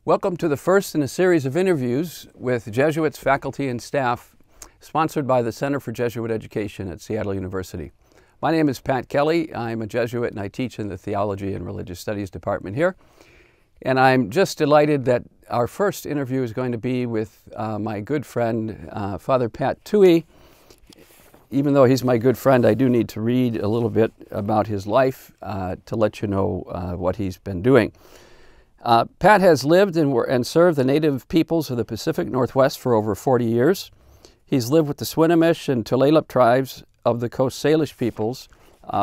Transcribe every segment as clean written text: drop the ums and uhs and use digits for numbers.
Welcome to the first in a series of interviews with Jesuits, faculty, and staff sponsored by the Center for Jesuit Education at Seattle University. My name is Pat Kelly. I'm a Jesuit and I teach in the Theology and Religious Studies department here. And I'm just delighted that our first interview is going to be with my good friend, Father Pat Twohy. Even though he's my good friend, I do need to read a little bit about his life to let you know what he's been doing. Pat has lived and served the native peoples of the Pacific Northwest for over 40 years. He's lived with the Swinomish and Tulalip tribes of the Coast Salish peoples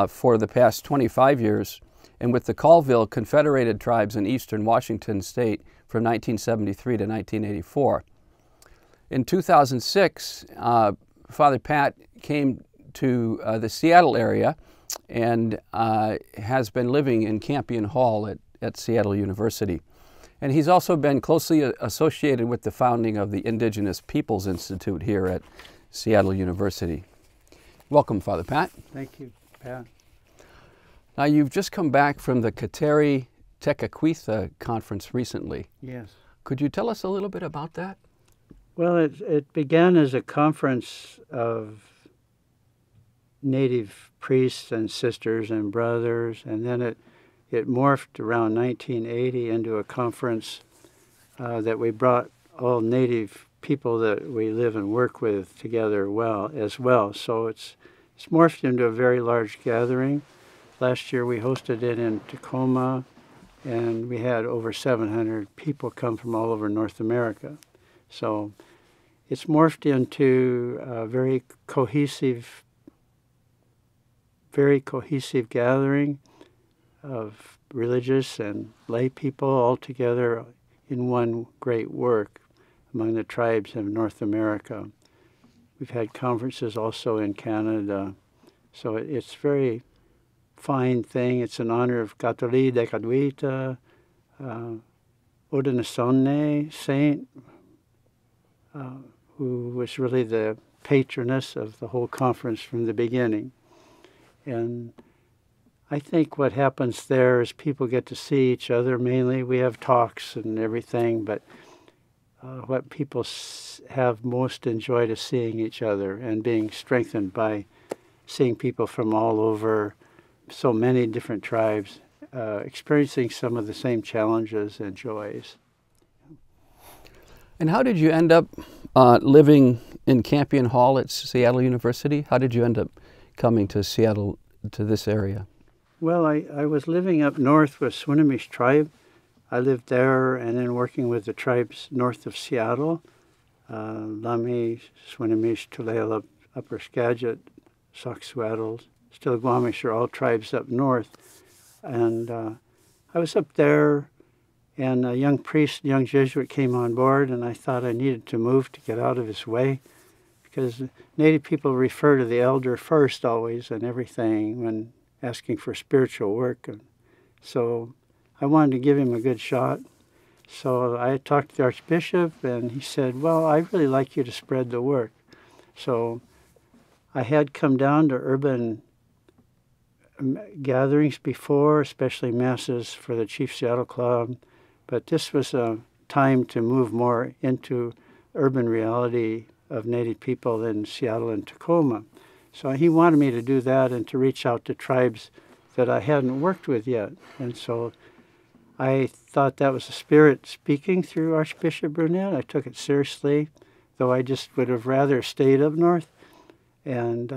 for the past 25 years, and with the Colville Confederated Tribes in eastern Washington state from 1973 to 1984. In 2006, Father Pat came to the Seattle area and has been living in Campion Hall at Seattle University. And he's also been closely associated with the founding of the Indigenous Peoples Institute here at Seattle University. Welcome, Father Pat. Thank you, Pat. Now, you've just come back from the Kateri Tekakwitha conference recently. Yes. Could you tell us a little bit about that? Well, it began as a conference of native priests and sisters and brothers, and then it morphed around 1980 into a conference that we brought all native people that we live and work with together as well. So it's morphed into a very large gathering. Last year we hosted it in Tacoma, and we had over 700 people come from all over North America. So it's morphed into a very cohesive gathering of religious and lay people all together in one great work among the tribes of North America. We've had conferences also in Canada, so it's a very fine thing. It's in honor of Kateri, Tekakwitha, Odenesone saint, who was really the patroness of the whole conference from the beginning. And I think what happens there is people get to see each other mainly. We have talks and everything, but what people have most enjoyed is seeing each other and being strengthened by seeing people from all over, so many different tribes, experiencing some of the same challenges and joys. And how did you end up living in Campion Hall at Seattle University? How did you end up coming to Seattle, to this area? Well, I was living up north with Swinomish tribe. I lived there and then working with the tribes north of Seattle, Lami, Swinomish, Tulalip, Upper Skagit, Sauksuatl, Stillaguamish are all tribes up north. And I was up there, and a young priest, young Jesuit came on board, and I thought I needed to move to get out of his way, because Native people refer to the elder first always and everything when asking for spiritual work. And so I wanted to give him a good shot. So I talked to the Archbishop, and he said, well, I'd really like you to spread the work. So I had come down to urban gatherings before, especially masses for the Chief Seattle Club, but this was a time to move more into urban reality of Native people in Seattle and Tacoma. So he wanted me to do that and to reach out to tribes that I hadn't worked with yet. And so I thought that was the Spirit speaking through Archbishop Brunette. I took it seriously, though I just would have rather stayed up north. And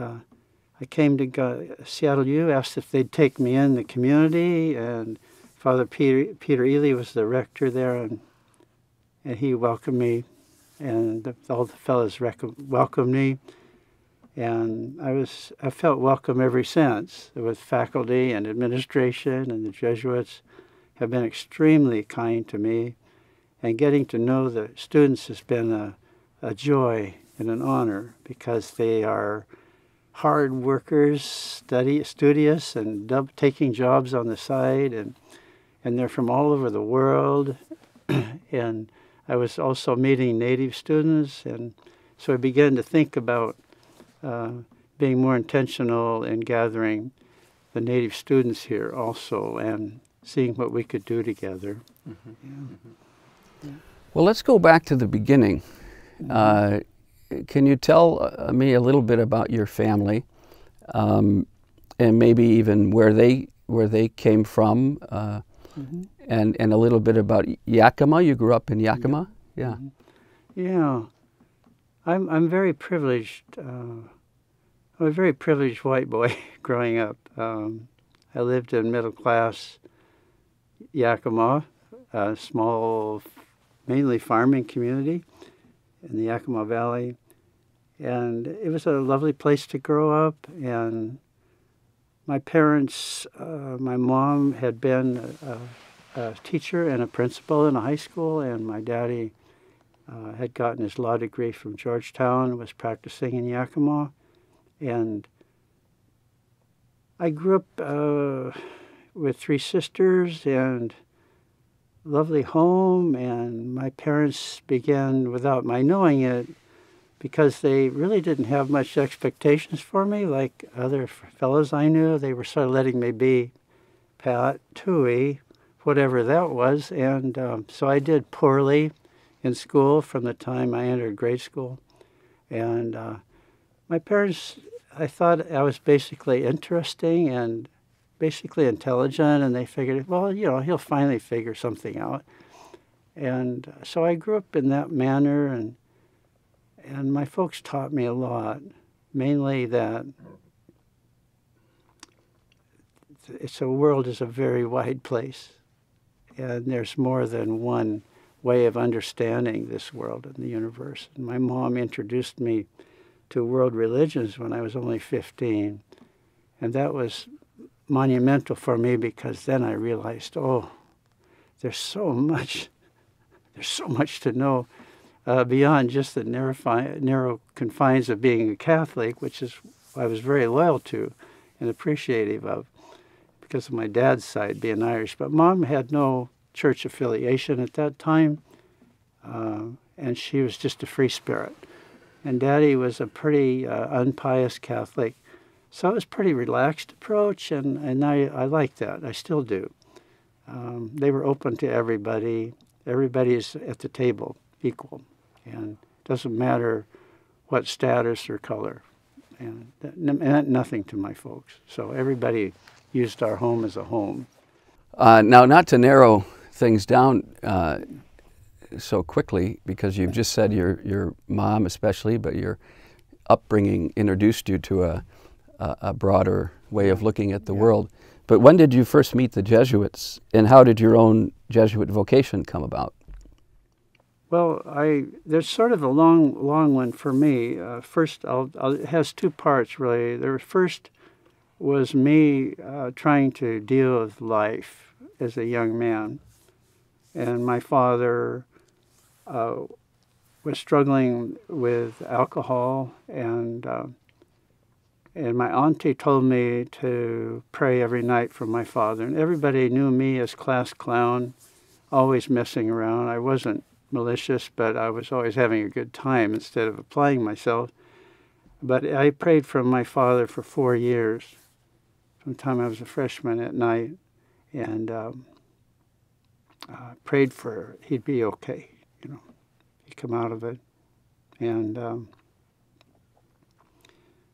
I came to Seattle U, asked if they'd take me in the community, and Father Peter Ely was the rector there, and he welcomed me, and all the fellows welcomed me. And I felt welcome ever since, with faculty and administration, and the Jesuits have been extremely kind to me. And getting to know the students has been a joy and an honor, because they are hard workers, studious, and taking jobs on the side, and they're from all over the world. And I was also meeting Native students, and so I began to think about being more intentional in gathering the Native students here also and seeing what we could do together. Mm-hmm. Yeah. Mm-hmm. Well, let's go back to the beginning. Can you tell me a little bit about your family, and maybe even where they came from, and a little bit about Yakima? You grew up in Yakima, yeah. Yeah, I'm very privileged. I'm a very privileged white boy growing up. I lived in middle class Yakima, a small, mainly farming community in the Yakima Valley. And it was a lovely place to grow up. And my parents, my mom had been a teacher and a principal in a high school, and my daddy had gotten his law degree from Georgetown, was practicing in Yakima. And I grew up with 3 sisters and lovely home, and my parents began, without my knowing it, because they really didn't have much expectations for me like other fellows I knew. They were sort of letting me be Pat, Twohy, whatever that was. And so I did poorly in school from the time I entered grade school. And my parents, I thought I was basically interesting and basically intelligent, and they figured, well, you know, he'll finally figure something out. And so I grew up in that manner, and my folks taught me a lot, mainly that the world is a very wide place, and there's more than one way of understanding this world and the universe. And my mom introduced me to world religions when I was only 15, and that was monumental for me, because then I realized, oh, there's so much to know beyond just the narrow confines of being a Catholic, which is I was very loyal to and appreciative of because of my dad's side being Irish. But Mom had no church affiliation at that time, and she was just a free spirit. And Daddy was a pretty unpious Catholic. So it was a pretty relaxed approach, and I like that. I still do. They were open to everybody. Everybody is at the table equal, and it doesn't matter what status or color. And that meant nothing to my folks. So everybody used our home as a home. Now, not to narrow things down so quickly, because you've just said your mom especially, but your upbringing introduced you to a broader way of looking at the world. But when did you first meet the Jesuits, and how did your own Jesuit vocation come about? Well, there's sort of a long one for me. First, it has 2 parts, really. The first was me trying to deal with life as a young man. And my father was struggling with alcohol, and my auntie told me to pray every night for my father. And everybody knew me as class clown, always messing around. I wasn't malicious, but I was always having a good time instead of applying myself. But I prayed for my father for 4 years, from the time I was a freshman at night, and prayed for he'd be okay, you know, he'd come out of it. And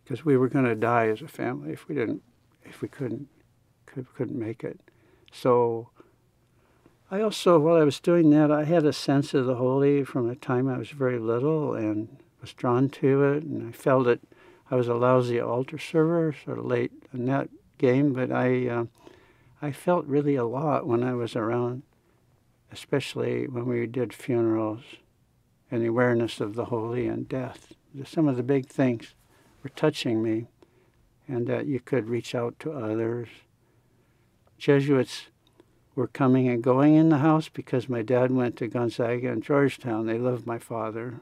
because we were going to die as a family if we couldn't make it. So I also, while I was doing that, I had a sense of the holy from the time I was very little, and was drawn to it. And I felt it. I was a lousy altar server, sort of late in that game, but I felt really a lot when I was around, especially when we did funerals, and the awareness of the holy and death. Some of the big things were touching me, and that you could reach out to others. Jesuits were coming and going in the house because my dad went to Gonzaga and Georgetown. They loved my father,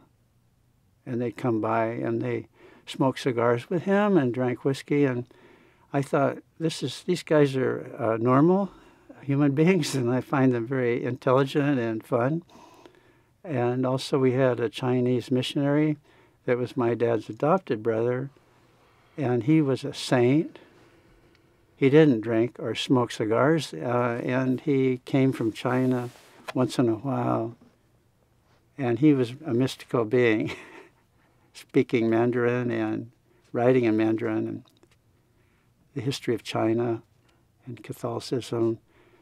and they'd come by and they smoked cigars with him and drank whiskey. And I thought, these guys are normal human beings, and I find them very intelligent and fun. And also we had a Chinese missionary that was my dad's adopted brother, and he was a saint. He didn't drink or smoke cigars, and he came from China once in a while And he was a mystical being, speaking Mandarin and writing in Mandarin, and the history of China and Catholicism.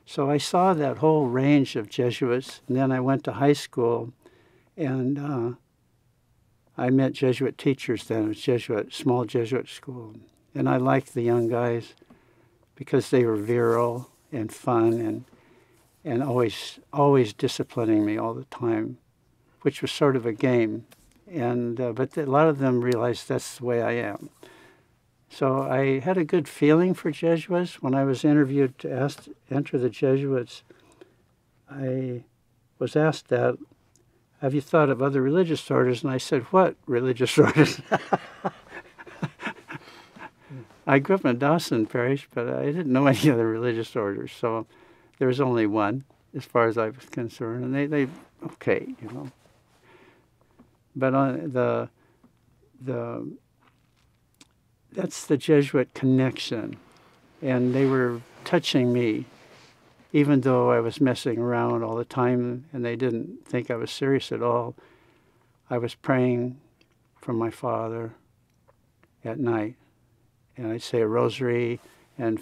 So I saw that whole range of Jesuits, and then I went to high school, and I met Jesuit teachers then. It was Jesuit, small Jesuit school. And I liked the young guys because they were virile and fun and always disciplining me all the time, which was sort of a game. And but a lot of them realized that's the way I am. So I had a good feeling for Jesuits. When I was interviewed to enter the Jesuits, I was asked that, have you thought of other religious orders? And I said, what religious orders? I grew up in Dawson Parish, but I didn't know any other religious orders. So there was only one, as far as I was concerned. And they okay, you know. But that's the Jesuit connection. And they were touching me, even though I was messing around all the time and they didn't think I was serious at all. I was praying for my father at night. And I'd say a rosary and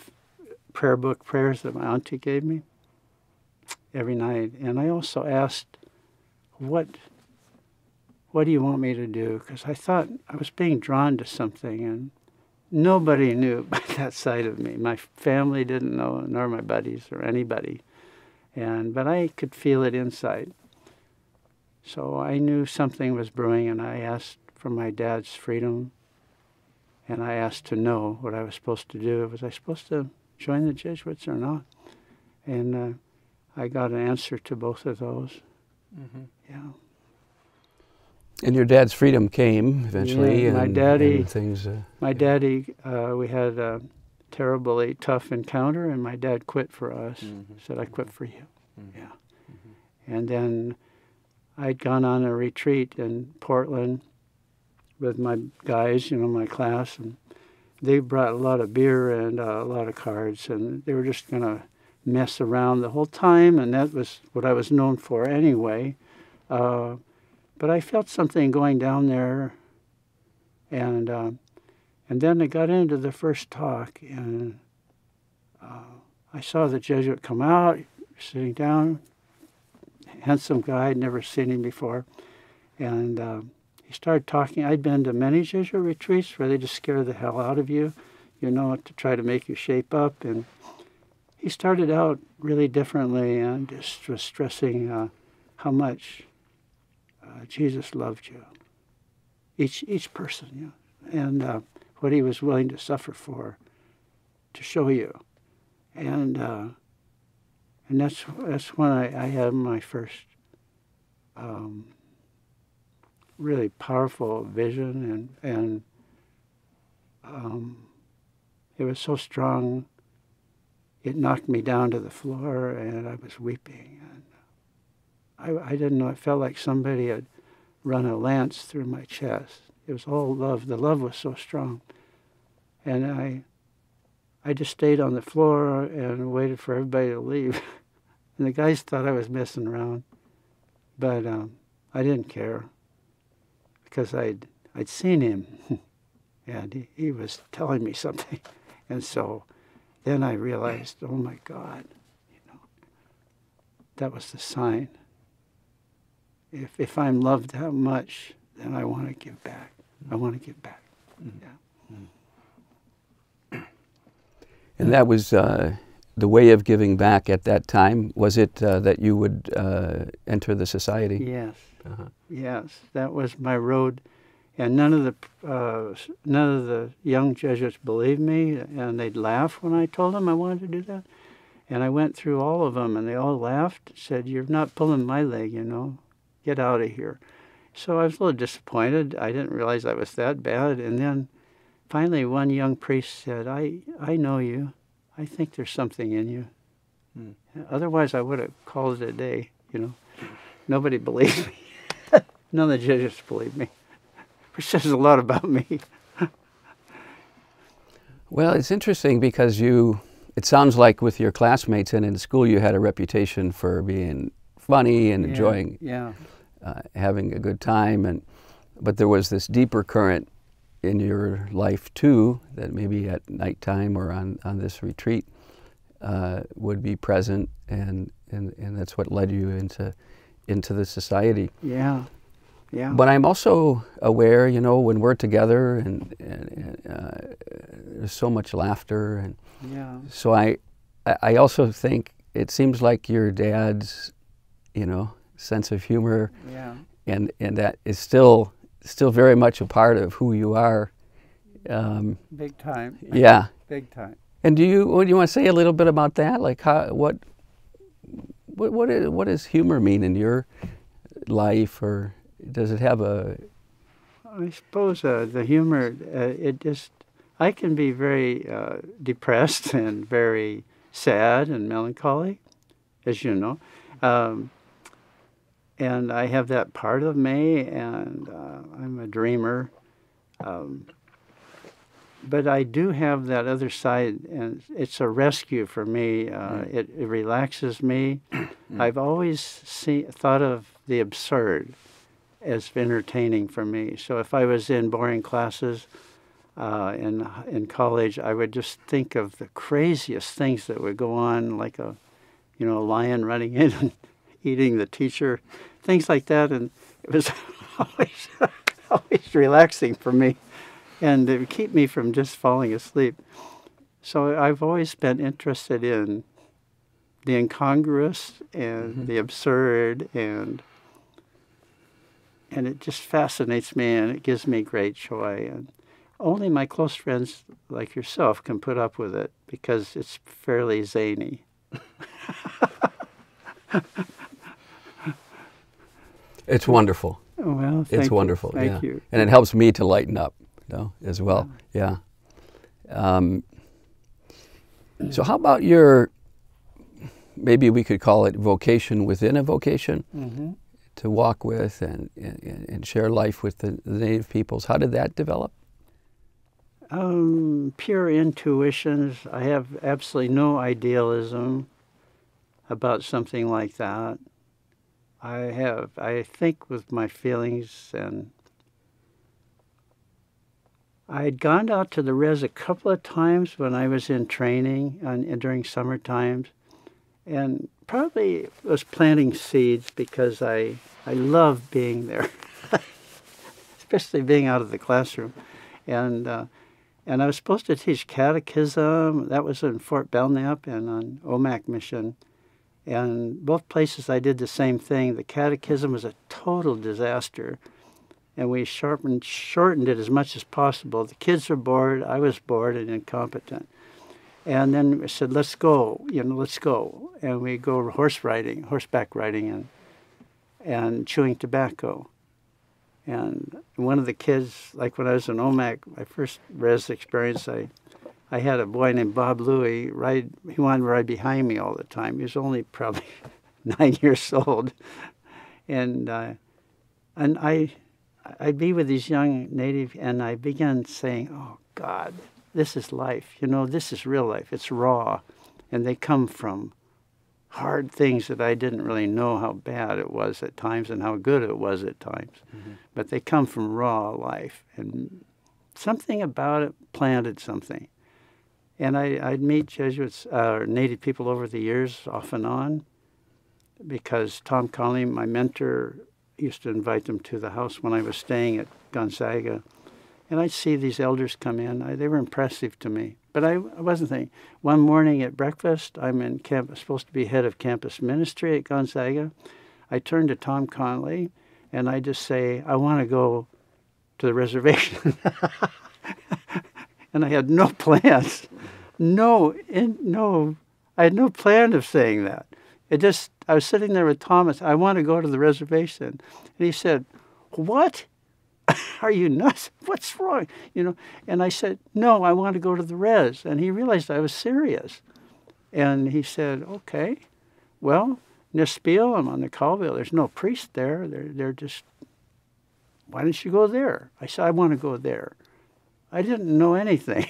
prayer book prayers that my auntie gave me every night. And I also asked, what do you want me to do? Because I thought I was being drawn to something, and nobody knew about that side of me. My family didn't know, nor my buddies or anybody. But I could feel it inside. So I knew something was brewing, and I asked for my dad's freedom. And I asked to know what I was supposed to do. Was I supposed to join the Jesuits or not? And I got an answer to both of those. Mm-hmm. Yeah. And your dad's freedom came eventually. Yeah, my daddy, and things. We had a terribly tough encounter, and my dad quit for us. Mm-hmm. Said, "I quit for you." Mm-hmm. Yeah. Mm-hmm. And then I'd gone on a retreat in Portland with my guys, my class, and they brought a lot of beer and a lot of cards, and they were just going to mess around the whole time, and that was what I was known for anyway. But I felt something going down there, and then I got into the first talk, and I saw the Jesuit come out, sitting down, handsome guy, I'd never seen him before, and he started talking. I'd been to many Jesuit retreats where they just scare the hell out of you, to try to make you shape up. And he started out really differently and just was stressing how much Jesus loved you, each person, and what he was willing to suffer for, to show you. And that's when I had my first really powerful vision, and it was so strong, it knocked me down to the floor, and I was weeping. And I didn't know, it felt like somebody had run a lance through my chest. It was all love. The love was so strong. And I just stayed on the floor and waited for everybody to leave. And the guys thought I was messing around, but I didn't care, because I'd seen him, and he was telling me something. And so then I realized, oh my God, that was the sign. If I'm loved that much, then I want to give back. I want to give back. Yeah. And that was the way of giving back at that time. Was it that you would enter the society? Yes. Uh-huh. Yes, that was my road, and none of the young Jesuits believed me, and they'd laugh when I told them I wanted to do that. And I went through all of them, and they all laughed, said, "You're not pulling my leg, Get out of here." So I was a little disappointed. I didn't realize I was that bad. And then finally one young priest said, I know you. I think there's something in you. Otherwise I would have called it a day, Nobody believed me. None of the Jesuits believed me, which says a lot about me. Well, it's interesting because it sounds like with your classmates and in school you had a reputation for being funny and enjoying. Yeah. having a good time, but there was this deeper current in your life too, that maybe at nighttime or on this retreat would be present, and that's what led you into the society. Yeah, yeah. But I'm also aware, you know, when we're together and there's so much laughter, and Yeah. so I also think it seems like your dad's, you know, sense of humor, Yeah. and that is still very much a part of who you are. Big time. Yeah. Big time. And do you want to say a little bit about that? Like what does humor mean in your life, or does it have a? I suppose the humor, I can be very depressed and very sad and melancholy, as you know. And I have that part of me, and I'm a dreamer. But I do have that other side, and it's a rescue for me. It relaxes me. I've always thought of the absurd as entertaining for me. So if I was in boring classes in college, I would just think of the craziest things that would go on, like a lion running in and eating the teacher, things like that. And it was always relaxing for me. And it would keep me from just falling asleep. So I've always been interested in the incongruous and the absurd, and it just fascinates me, and it gives me great joy. And only my close friends like yourself can put up with it, because it's fairly zany. It's wonderful. Well, it's wonderful. Thank you. And it helps me to lighten up, as well. Yeah. So how about your, maybe we could call it vocation within a vocation, to walk with and share life with the Native peoples. How did that develop? Pure intuitions. I have absolutely no idealism about something like that. I think with my feelings, and I had gone out to the res a couple of times when I was in training during summer times, and probably was planting seeds, because I love being there, especially being out of the classroom. And I was supposed to teach catechism. That was in Fort Belknap and on Omak Mission. And both places I did the same thing. The catechism was a total disaster, and we shortened it as much as possible. The kids were bored, I was bored and incompetent. And then we said, let's go, let's go. And we go horseback riding, and chewing tobacco. And one of the kids, like when I was in Omak, my first res experience, I had a boy named Bob Louie he wanted to ride behind me all the time. He was only probably 9 years old. And I'd be with these young Native, and I began saying, oh, God, this is life. This is real life. It's raw. And they come from hard things that I didn't really know how bad it was at times and how good it was at times. But they come from raw life. And something about it planted something. And I'd meet Jesuits, Native people over the years, off and on, because Tom Conley, my mentor, used to invite them to the house when I was staying at Gonzaga. And I'd see these elders come in. They were impressive to me. But I wasn't thinking. One morning at breakfast, I'm in supposed to be head of campus ministry at Gonzaga. I turn to Tom Conley, and I just say, I want to go to the reservation. And I had no plans. I had no plan of saying that. I was sitting there with Thomas. I want to go to the reservation. And he said, what? Are you nuts? What's wrong? And I said, no, I want to go to the res. And he realized I was serious. And he said, okay, well, Nispil, I'm on the Colville. There's no priest there. They're just, why don't you go there? I said, I want to go there. I didn't know anything.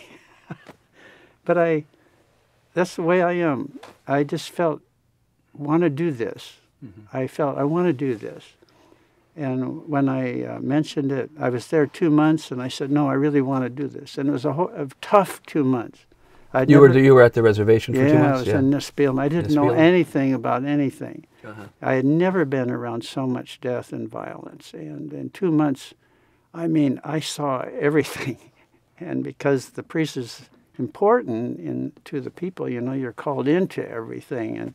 But that's the way I am. I just felt, want to do this. I felt, I want to do this. And when I mentioned it, I was there 2 months, and I said, no, I really want to do this. And it was a tough 2 months. You were at the reservation for 2 months? Yeah, I was in Nispelem. I didn't know anything about anything. I had never been around so much death and violence. And in 2 months, I mean, I saw everything. And because the priest is important to the people, you know, you're called into everything. And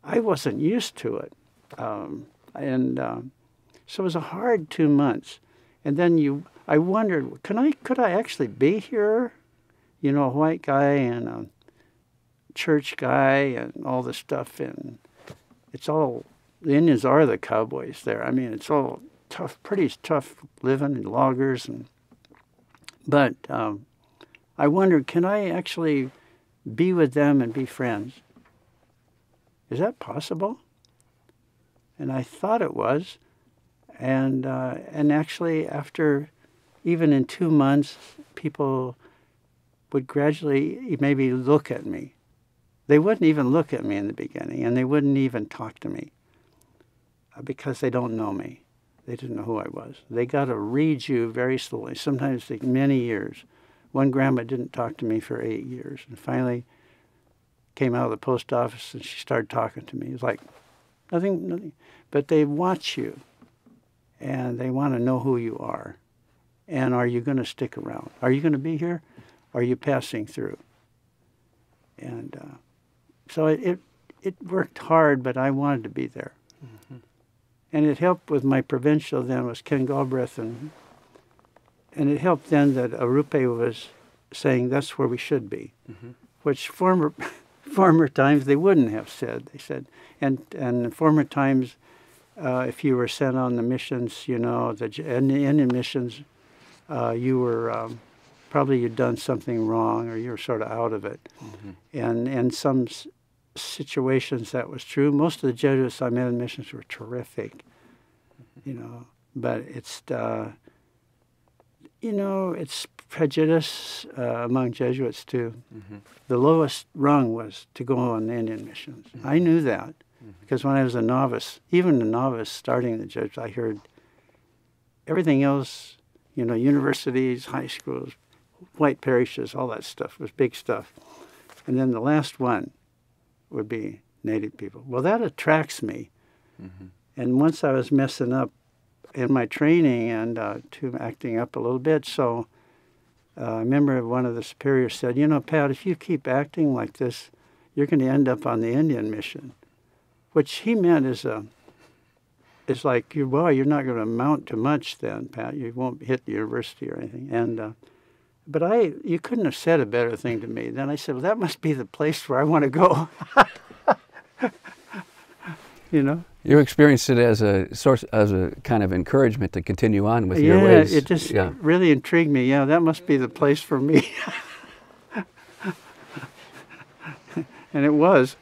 I wasn't used to it. So it was a hard 2 months. And then I wondered, could I actually be here? You know, a white guy and a church guy and all this stuff. And it's all, the Indians are the cowboys there. I mean, it's all tough, pretty tough living in loggers. But I wondered, can I actually be with them and be friends? Is that possible? And I thought it was. And actually, after, even in 2 months, people would gradually maybe look at me. They wouldn't even look at me in the beginning, and they wouldn't even talk to me because they don't know me. They didn't know who I was. They got to read you very slowly. Sometimes it takes many years. One grandma didn't talk to me for 8 years, and finally came out of the post office, and she started talking to me. It was like, nothing. But they watch you, and they want to know who you are. And are you going to stick around? Are you going to be here? Are you passing through? And so it worked hard, but I wanted to be there. Mm-hmm. And it helped with my provincial then was Ken Galbraith, and it helped then that Arrupe was saying that's where we should be, mm-hmm. which former times they wouldn't have said. They said, and in former times, if you were sent on the missions, you know, the Indian missions, you were probably you'd done something wrong or you were sort of out of it. Mm-hmm. And in some situations that was true. Most of the Jesuits I met in missions were terrific, you know, but it's, you know, it's prejudice among Jesuits too. Mm-hmm. The lowest rung was to go on the Indian missions. Mm-hmm. I knew that because when I was a novice, even a novice starting the Jesuits, I heard everything else, you know, universities, high schools, white parishes, all that stuff was big stuff. And then the last one would be Native people. Well, that attracts me. Mm-hmm. And once I was messing up in my training and to acting up a little bit, so I remember one of the superiors said, you know, Pat, if you keep acting like this, you're going to end up on the Indian mission, which he meant is it's like, well, you're not going to amount to much then, Pat. You won't hit the university or anything. And but you couldn't have said a better thing to me. Then I said, well, that must be the place where I want to go. You know? You experienced it as a source, as a kind of encouragement to continue on with your ways. Yeah, it just really intrigued me. Yeah, that must be the place for me. And it was.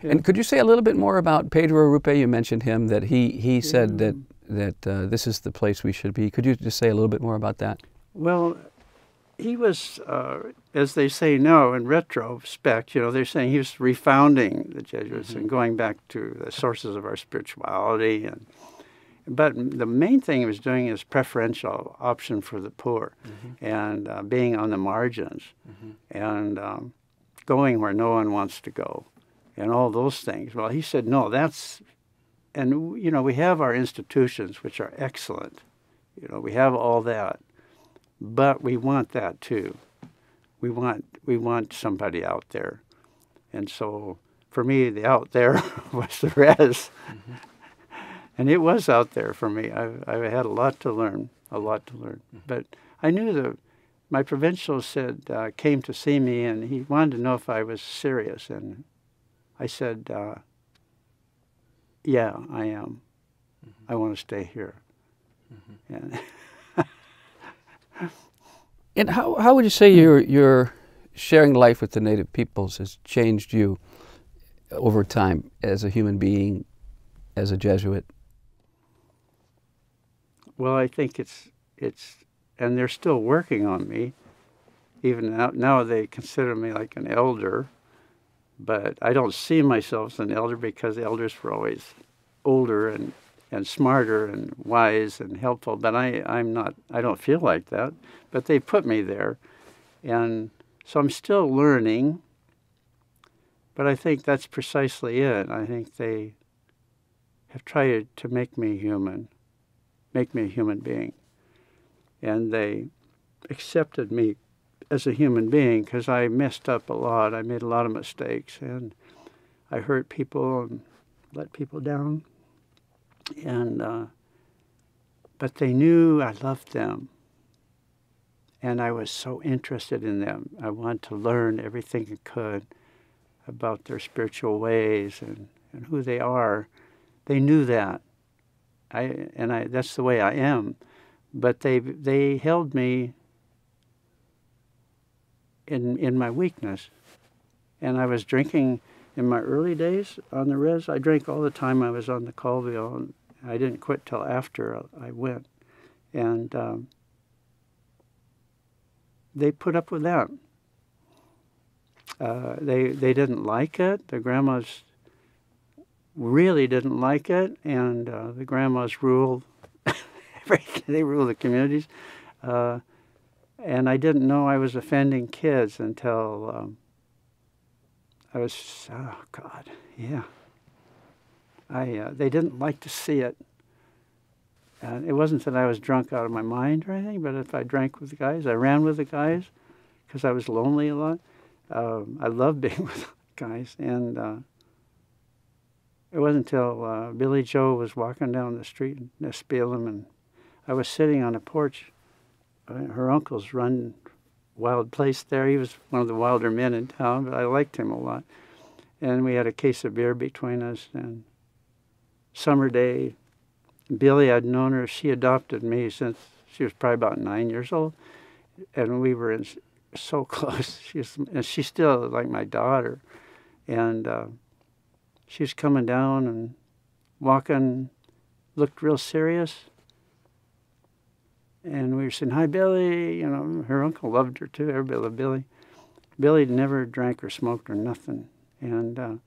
Yeah. And could you say a little bit more about Pedro Arrupe? You mentioned him, that he said that this is the place we should be. Could you just say a little bit more about that? Well, he was, as they say now in retrospect, you know, they're saying he was refounding the Jesuits mm-hmm. and going back to the sources of our spirituality. But the main thing he was doing is preferential option for the poor mm-hmm. and being on the margins mm-hmm. and going where no one wants to go and all those things. Well, he said, no, and, you know, we have our institutions, which are excellent. You know, we have all that. But we want that too. We want somebody out there. And so for me, the out there was the res. Mm-hmm. And it was out there for me. I had a lot to learn. Mm-hmm. But I knew my provincial came to see me, and he wanted to know if I was serious. And I said, yeah, I am. Mm-hmm. I want to stay here. Mm-hmm. And and how would you say your sharing life with the Native peoples has changed you over time as a human being, as a Jesuit? Well, I think it's and they're still working on me. Even now they consider me like an elder, but I don't see myself as an elder because the elders were always older and and smarter and wise and helpful, but I'm not, I don't feel like that. But they put me there. And so I'm still learning, but I think that's precisely it. I think they have tried to make me human, make me a human being. And they accepted me as a human being because I messed up a lot. I made a lot of mistakes, and I hurt people and let people down. And but they knew I loved them. And I was so interested in them. I wanted to learn everything I could about their spiritual ways and who they are. They knew that. That's the way I am. But they held me in my weakness. And I was drinking in my early days on the res. I drank all the time I was on the Colville, and I didn't quit till after I went. And they put up with that. They didn't like it. The grandmas really didn't like it, and the grandmas ruled. They ruled the communities, and I didn't know I was offending kids until I was. Oh God, yeah. They didn't like to see it. It wasn't that I was drunk out of my mind or anything, but if I drank with the guys, I ran with the guys because I was lonely a lot. I loved being with guys. And it wasn't until Billy Joe was walking down the street in Nespelem, and I was sitting on a porch. Her uncle's run wild place there. He was one of the wilder men in town, but I liked him a lot. And we had a case of beer between us. And summer day, Billy, I'd known her. She adopted me since she was probably about 9 years old, and we were so close. She's still like my daughter, and she was coming down and walking, looked real serious, and we were saying, "Hi, Billy." You know, her uncle loved her too. Everybody loved Billy. Billy never drank or smoked or nothing, and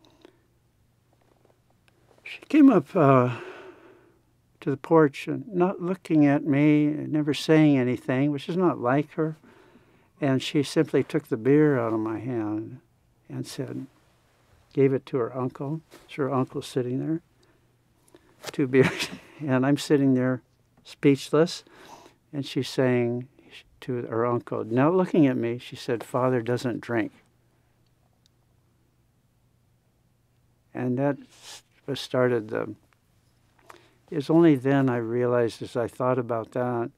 she came up to the porch and not looking at me, never saying anything, which is not like her. And she simply took the beer out of my hand and said, gave it to her uncle. So her uncle's sitting there, 2 beers, and I'm sitting there speechless. And she's saying to her uncle, not looking at me, she said, "Father doesn't drink." And that was started the... It was only then I realized, as I thought about that,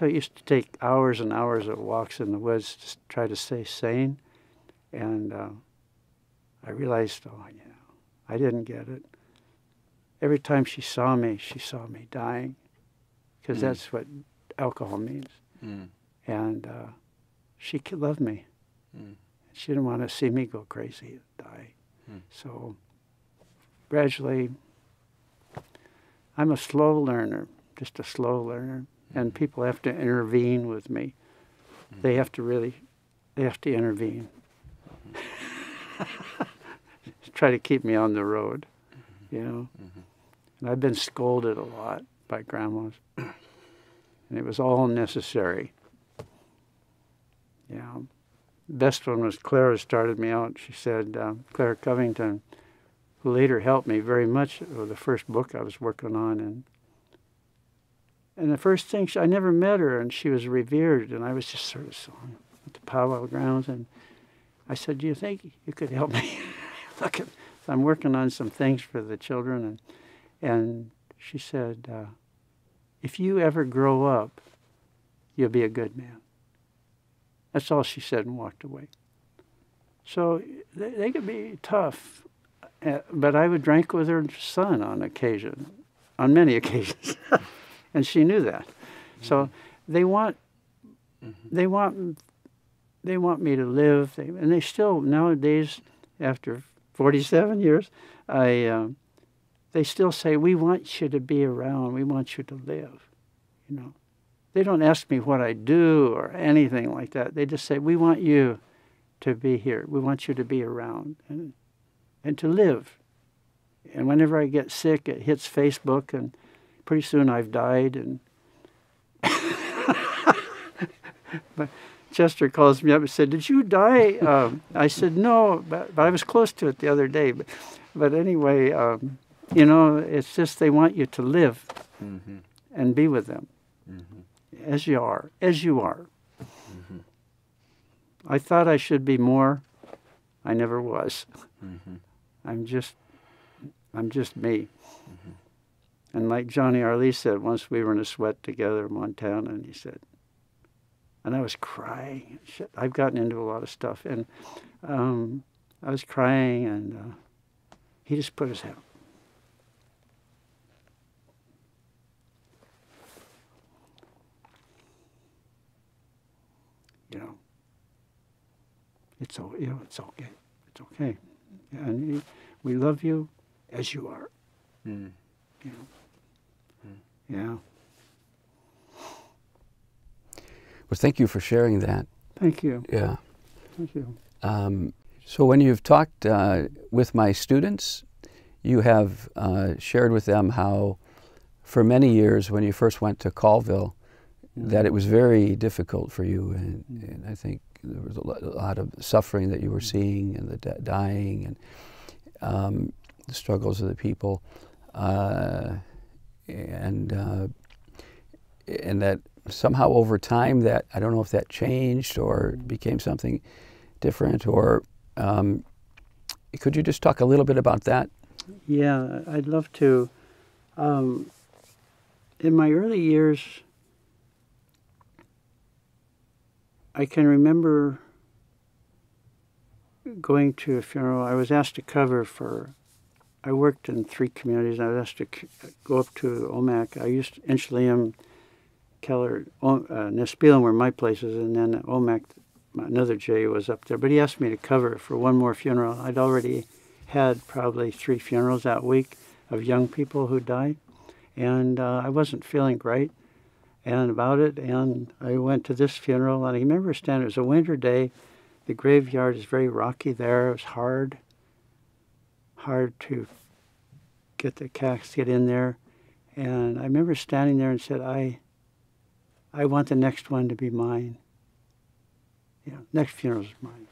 I used to take hours and hours of walks in the woods to try to stay sane. And I realized, oh, yeah, I didn't get it. Every time she saw me dying, because that's what alcohol means. And she loved me. She didn't want to see me go crazy and die. So gradually, I'm a slow learner, just a slow learner, and people have to intervene with me. They have to intervene. Try to keep me on the road, you know. And I've been scolded a lot by grandmas, and it was all necessary. Yeah. The best one was Clara started me out. She said, Clara Covington, who later helped me very much with the first book I was working on. And the first thing, I never met her, and she was revered, and I was just sort of at the powwow grounds, and I said, "Do you think you could help me?" Look, I'm working on some things for the children, and she said, "If you ever grow up, you'll be a good man." That's all she said, and walked away. So they could be tough. But I would drink with her son on many occasions, and she knew that. So they want me to live, and they still nowadays, after 47 years, they still say, "We want you to be around. We want you to live." You know, they don't ask me what I do or anything like that. They just say, "We want you to be here. We want you to be around and to live." And whenever I get sick, it hits Facebook, and pretty soon I've died. And but Chester calls me up and said, "Did you die?" I said, "No, but I was close to it the other day." But anyway, you know, it's just they want you to live and be with them as you are, as you are. I thought I should be more. I never was. I'm just me. And like Johnny Arlee said, once we were in a sweat together in Montana, and he said, and I was crying. Shit, I've gotten into a lot of stuff, and I was crying, and he just put his hand. You know, it's okay. It's okay. And we love you as you are. You know. Yeah. Well, thank you for sharing that. Thank you. Yeah. Thank you. So when you've talked with my students, you have shared with them how for many years when you first went to Colville, that it was very difficult for you, and I think there was a lot of suffering that you were seeing, and the dying, and the struggles of the people, and that somehow over time that, I don't know if that changed or became something different, or could you just talk a little bit about that? Yeah, I'd love to. In my early years, I can remember going to a funeral. I was asked to cover for, I worked in 3 communities. I was asked to go up to Omak. I used Inchlium, Keller, Nespelem were my places, and then Omak, another J was up there. But he asked me to cover for one more funeral. I'd already had probably 3 funerals that week of young people who died, and I wasn't feeling great and about it, and I went to this funeral, and I remember standing, it was a winter day, the graveyard is very rocky there, it was hard to get the casket in there, and I remember standing there and said, I want the next one to be mine. You know, next funeral is mine.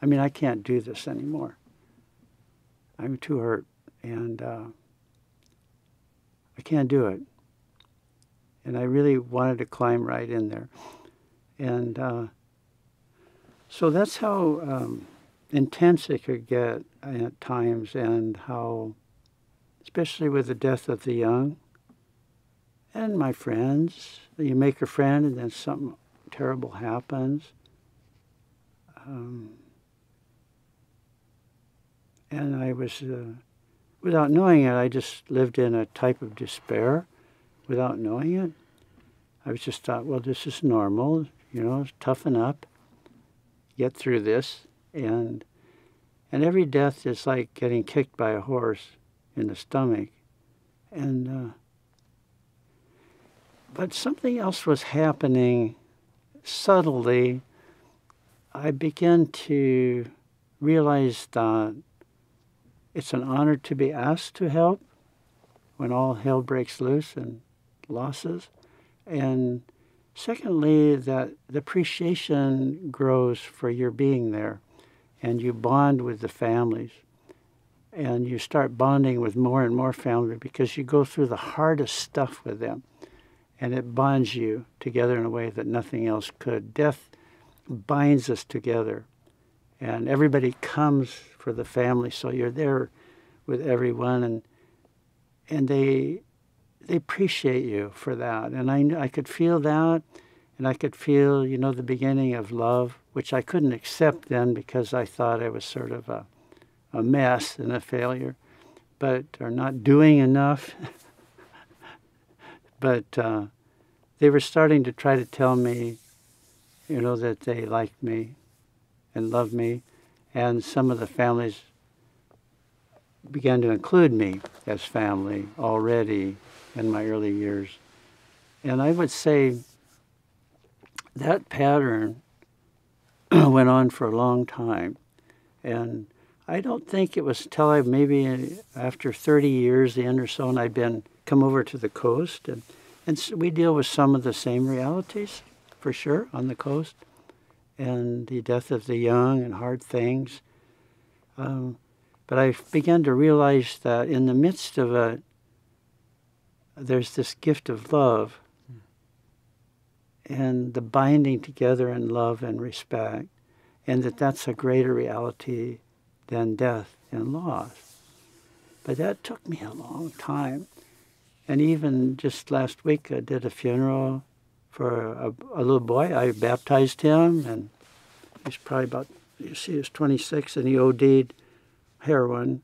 I mean, I can't do this anymore. I'm too hurt, and I can't do it. And I really wanted to climb right in there. And so that's how intense it could get at times, and how, especially with the death of the young and my friends, you make a friend and then something terrible happens. And I was, without knowing it, I just lived in a type of despair without knowing it. I was just thought, well, this is normal, you know, toughen up, get through this. And every death is like getting kicked by a horse in the stomach. And but something else was happening subtly. I began to realize that it's an honor to be asked to help when all hell breaks loose and losses. And secondly, that the appreciation grows for your being there, and you bond with the families, and you start bonding with more and more family because you go through the hardest stuff with them, and it bonds you together in a way that nothing else could. Death binds us together, and everybody comes for the family, so you're there with everyone, and they appreciate you for that. And I could feel that, and I could feel, you know, the beginning of love, which I couldn't accept then because I thought I was sort of a mess and a failure, or not doing enough. But they were starting to try to tell me, you know, that they liked me and loved me, and some of the families began to include me as family already in my early years. And I would say that pattern went on for a long time. And I don't think it was until I maybe after 30 years, the end or so, and I'd come over to the coast, and so we deal with some of the same realities, for sure, on the coast, and the death of the young and hard things. But I began to realize that in the midst of it, there's this gift of love and the binding together in love and respect, and that's a greater reality than death and loss. But that took me a long time. And even just last week, I did a funeral for a little boy. I baptized him, and he's probably about, you see, he was 26, and he OD'd heroin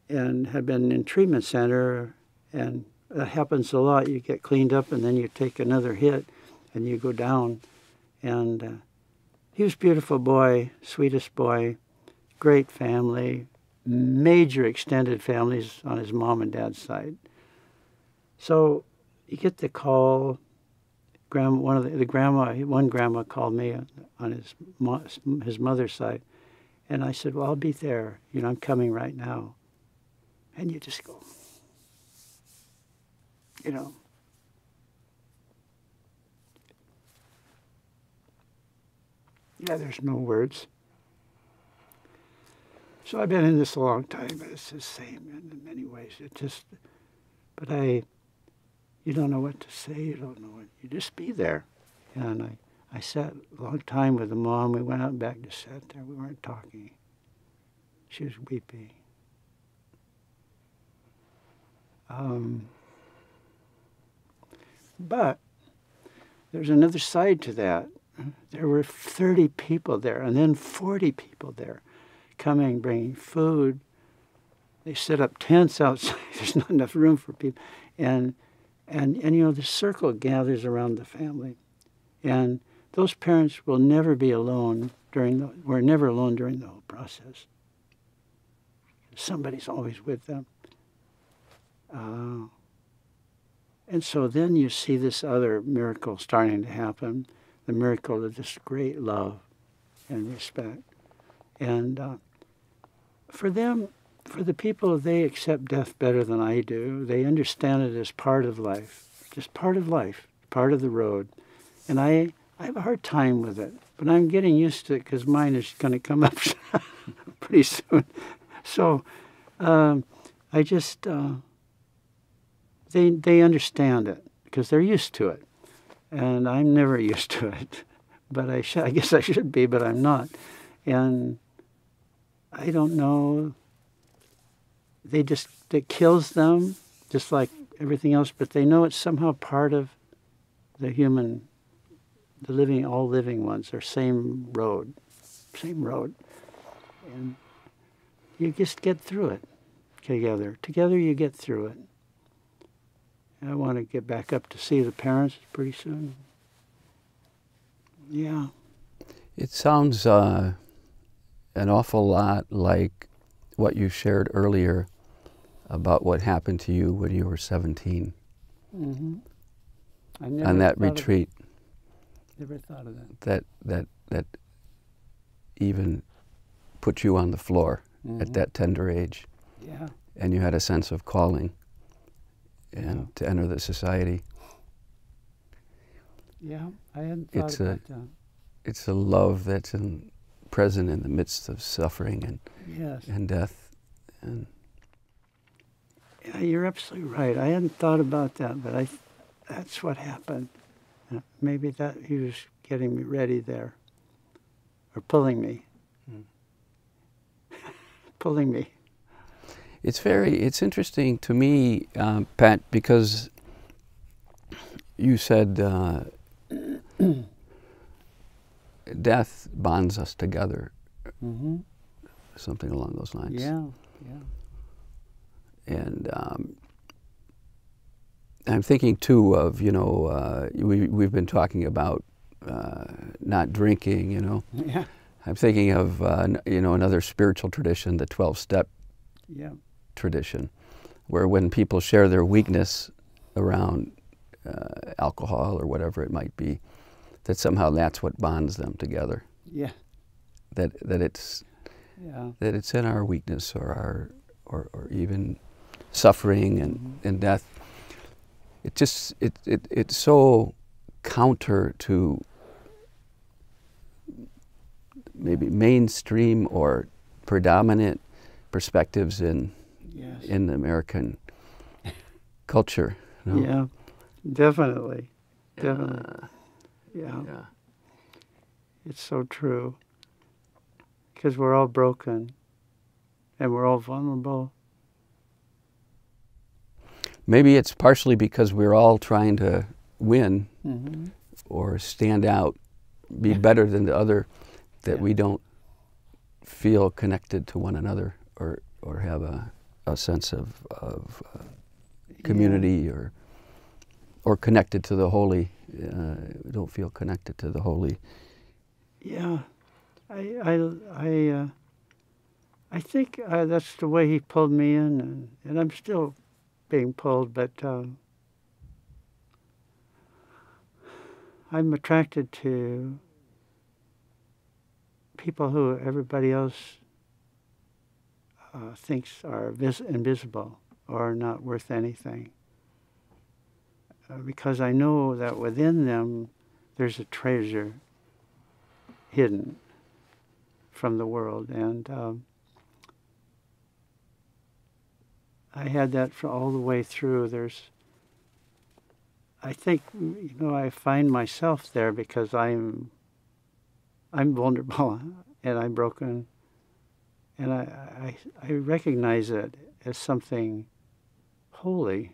and had been in treatment center, and that happens a lot. You get cleaned up, and then you take another hit, and you go down. And he was a beautiful boy, sweetest boy, great family, major extended families on his mom and dad's side. So you get the call. One grandma called me on his mother's side, and I said, "Well, I'll be there. I'm coming right now." And you just go, yeah, there's no words. So I've been in this a long time, but it's the same in many ways. You don't know what to say, you just be there. And I sat a long time with the mom. We went out and back, just sat there. We weren't talking. She was weeping. But there's another side to that. There were 30 people there, and then 40 people there, coming, bringing food. They set up tents outside. There's not enough room for people. And the circle gathers around the family. And those parents will never be alone were never alone during the whole process. Somebody's always with them. And so then you see this other miracle starting to happen, the miracle of this great love and respect. And for them, for the people, they accept death better than I do. They understand it as part of life, just part of life, part of the road. And I have a hard time with it, but I'm getting used to it because mine is going to come up pretty soon. So I just, they understand it because they're used to it. And I'm never used to it. But I guess I should be, but I'm not. And I don't know. It kills them, just like everything else, but they know it's somehow part of the all living ones are same road. And you just get through it together. Together you get through it. And I want to get back up to see the parents pretty soon. Yeah. It sounds an awful lot like what you shared earlier about what happened to you when you were 17. Mm-hmm. On that retreat. Never thought of that. That even put you on the floor at that tender age. Yeah. And you had a sense of calling and to enter the society. Yeah, I hadn't thought about that. It's a love that's present in the midst of suffering and death. And yeah, you're absolutely right. I hadn't thought about that, but that's what happened. Maybe that he was getting me ready there, or pulling me. Pulling me. It's interesting to me, Pat, because you said death bonds us together. Mm-hmm. Something along those lines. Yeah. And I'm thinking too of, we've been talking about not drinking, Yeah. I'm thinking of, another spiritual tradition, the 12-step tradition, where when people share their weakness around alcohol or whatever it might be, that somehow that's what bonds them together. Yeah. That it's Yeah. that it's in our weakness or even suffering and death. It's so counter to maybe mainstream or predominant perspectives in the American culture. You know? Yeah, definitely. Yeah. It's so true. Because we're all broken and we're all vulnerable. Maybe it's partially because we're all trying to win Mm-hmm. or stand out, be better than the other, that we don't feel connected to one another or have a sense of community or connected to the holy. We don't feel connected to the holy. Yeah, I think that's the way he pulled me in, and I'm still being pulled, but I'm attracted to people who everybody else thinks are invisible or not worth anything. Because I know that within them there's a treasure hidden from the world. And I had that for all the way through. I think, I find myself there because I'm vulnerable and I'm broken. And I recognize it as something holy.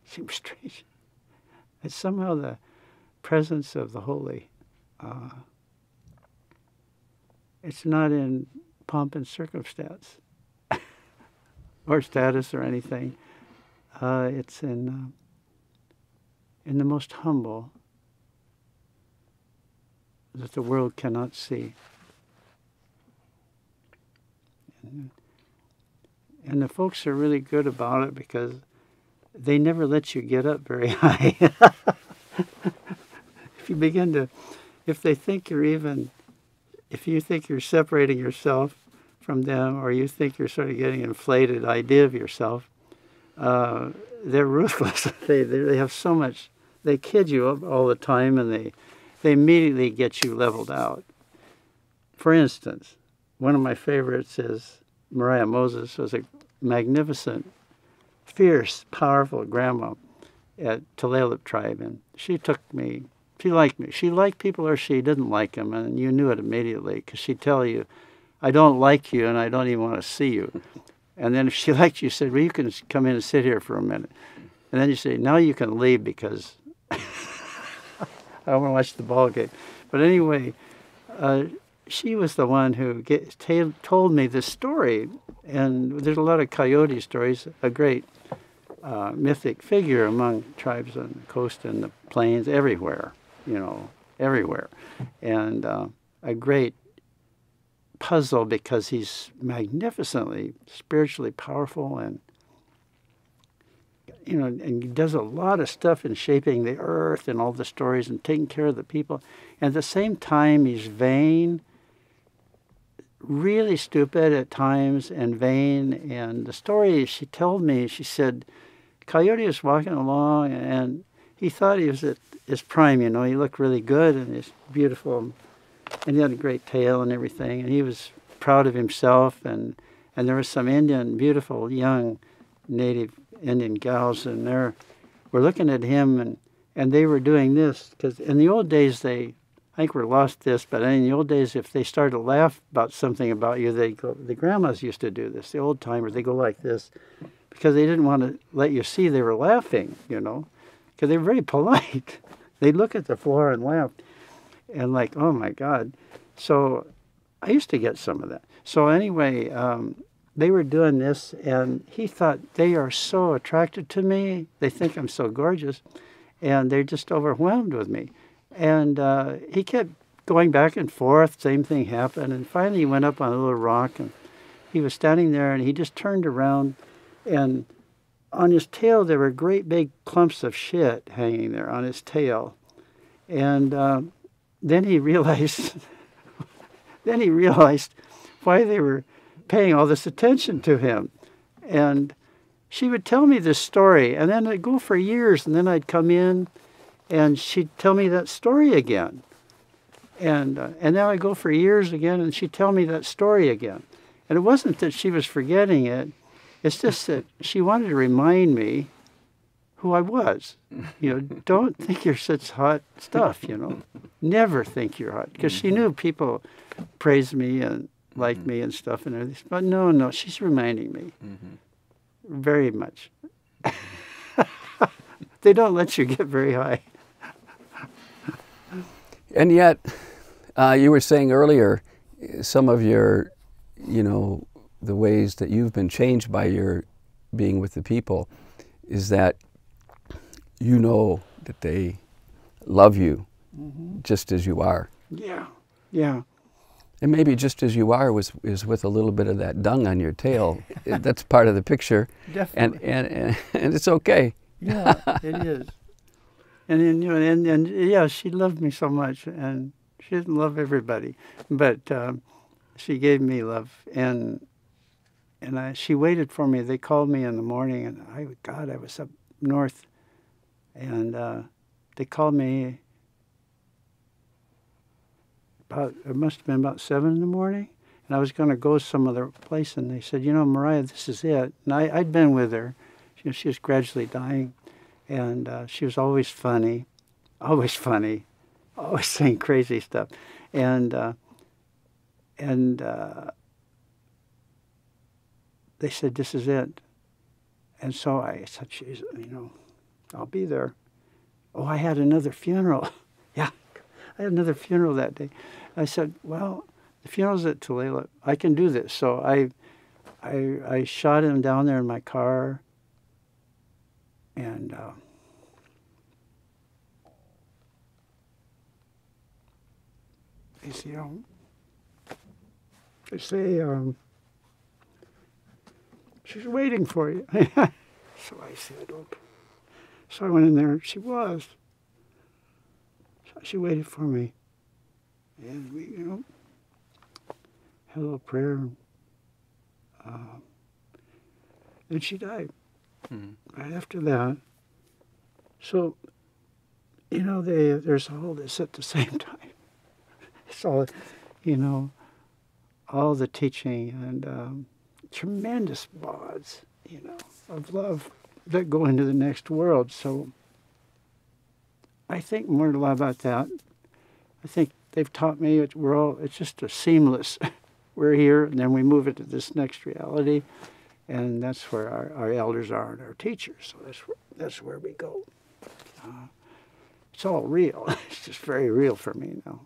Seems strange. It's somehow the presence of the holy. It's not in pomp and circumstance or status or anything. It's in the most humble that the world cannot see. And the folks are really good about it because they never let you get up very high. If you think you're separating yourself from them, or you think you're sort of getting an inflated idea of yourself, they're ruthless. They have so much. They kid you all the time, and they immediately get you leveled out. For instance, one of my favorites is Mariah Moses was a magnificent, fierce, powerful grandma at Tulalip tribe, and she took me. She liked me. She liked people or she didn't like them, and you knew it immediately because she'd tell you, I don't like you and I don't even want to see you. And then if she liked you, she said, well, you can come in and sit here for a minute. And then you say, now you can leave because I want to watch the ball game. But anyway, she was the one who told me this story. And there's a lot of coyote stories, a great mythic figure among tribes on the coast and the plains, everywhere, everywhere. And a great puzzle because he's magnificently spiritually powerful and and he does a lot of stuff in shaping the earth and all the stories and taking care of the people. And at the same time, he's vain, really stupid at times and vain. And the story she told me, she said, Coyote was walking along and he thought he was at his prime, he looked really good and he's beautiful. And he had a great tail and everything. And he was proud of himself. And there was some beautiful young native Indian gals, and they were looking at him, and they were doing this because in the old days I think we lost this, but in the old days if they started to laugh about something about you, they go. The grandmas used to do this. The old timers, they go like this because they didn't want to let you see they were laughing, because they were very polite. They'd look at the floor and laugh, and like, oh my God. So I used to get some of that. So anyway. They were doing this, and he thought, they are so attracted to me. They think I'm so gorgeous, and they're just overwhelmed with me. And he kept going back and forth. Same thing happened, and finally he went up on a little rock, and he was standing there, and he just turned around, and on his tail there were great big clumps of shit hanging there on his tail. And then he realized, why they were paying all this attention to him. And she would tell me this story, and then I'd go for years, and then I'd come in, and she'd tell me that story again. And then I'd go for years again, and she'd tell me that story again. And it wasn't that she was forgetting it. It's just that she wanted to remind me who I was. You know, don't think you're such hot stuff, you know. Never think you're hot. Because she knew people praised me and liked me and stuff and everything. But no, she's reminding me. Very much. They don't let you get very high. And yet, you were saying earlier, some of your, you know, the ways that you've been changed by your being with the people is that you know that they love you just as you are. Yeah, yeah. And maybe just as you are is with a little bit of that dung on your tail. That's part of the picture. Definitely. And it's okay. Yeah, it is. And then, you know, and yeah, she loved me so much, and she didn't love everybody, but she gave me love, and she waited for me. They called me in the morning, and I was up north, and they called me. It must have been about 7 in the morning, and I was going to go some other place, and they said, you know, Mariah, this is it. And I'd been with her. You know, she was gradually dying, and she was always funny, always saying crazy stuff. And they said, this is it. And so I said, geez, you know, I'll be there. Oh, I had another funeral. Yeah, I had another funeral that day. I said, well, the funeral's at Tulalip. I can do this. So I shot him down there in my car, and they say, she's waiting for you. So I said, okay. So I went in there, and she was. So she waited for me. And we, you know, had a little prayer. And she died right after that. So, you know, there's all this at the same time. It's all, you know, all the teaching and tremendous bonds, you know, of love that go into the next world. So I think more a lot about that. I think they've taught me it's just a seamless, we're here, and then we move it to this next reality, and that's where our elders are and our teachers. So that's where we go. It's all real. It's just very real for me now.